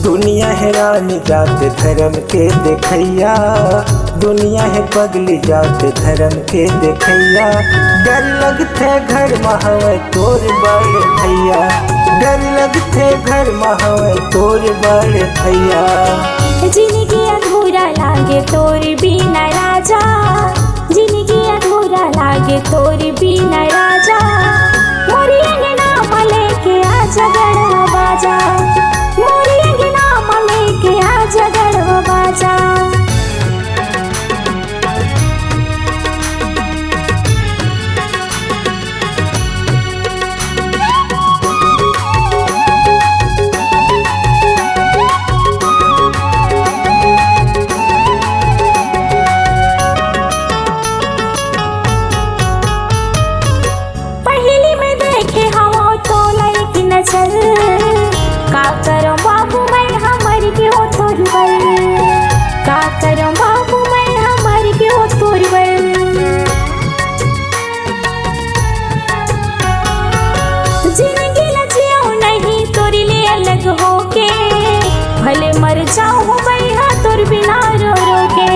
दुनिया है रानी जात धर्म के देखैया, दुनिया है पगली जात धर्म के देखैया। डर लगते घर महवे तोर बड़ भैया, डर लगते घर महवे तोर बड़ भैया। जिंदगी अधूरा लागे तोर बिना राजा, जिंदगी अधूरा लागे तोर बिना राजा। मोरी अंगना मले के आजा गढ़वा बाजा, मोरी अंगना मले के आजा गढ़वा बाजा। का करो बाबू मैं हमर के हो तोरबल, का करो बाबू मैं हमर के हो तोरबल। जिंदगी लजियो नहीं तोर ले अलग होके, भले मर जाऊं भैया तोर बिना रो रो के,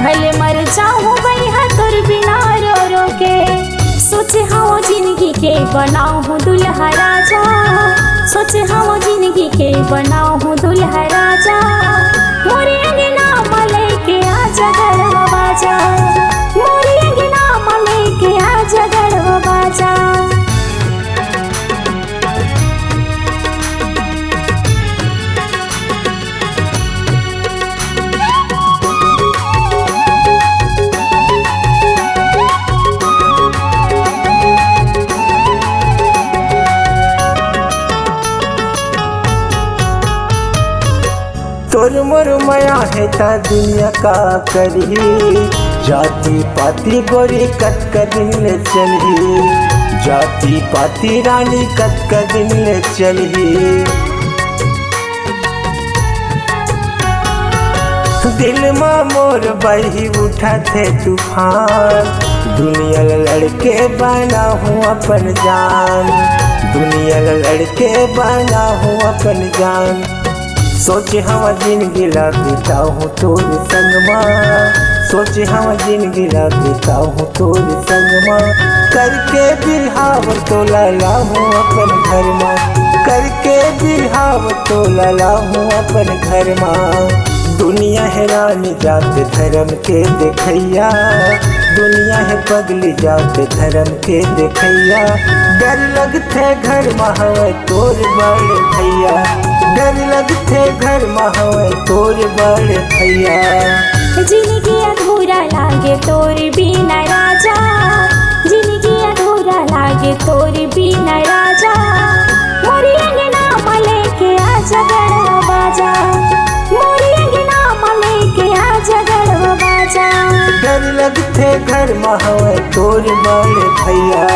भले मर जाऊं भैया तोर बिना रो रो के। सोचे हाँ जिंदगी के बनाऊं हूँ दुल्हा राजा, सोचे हाँ जिंदगी के बनाऊं हूँ दुल्हा राजा। मोरी अंगना मले के आजा गढ़वा बाजा, मोरी अंगना मले के आजा गढ़वा बाजा। तोर मोर माया है ता दुनिया का करी, जाति पाति गोरी कत का दिन ले चली, जाति पाति रानी कत का दिन ले चली। दिल में मोर बही उठा थे तूफान, दुनिया लड़के बना हूँ अपन जान, दुनिया लड़के बना हूँ अपन जान। सोचे हम जिंदगी ला बिताऊ हूँ तोर संगमा, सोचे हम जिंदगी ला बिताऊ हूँ तोर संगमा। करके बिहाव तो लाला हूँ अपन घर में, करके बिहाव तो लाला हूँ अपन घर में। दुनिया है रानी जात धर्म के देखैया, दुनिया है पगली जात धर्म के देखैया। डर लगते घर महवे तोर बड़ भैया, डर लगते घर महवे तोर बड़ भैया। जिंदगी अधूरा लागे तोर बिना राजा, जिंदगी अधूरा लागे तोर बिना राजा। मोरी अंगना मले के आजा गढ़वा बाजा, मोरी अंगना मले के आजा गढ़वा बाजा। डर लगते घर महवे तोर बड़ भैया।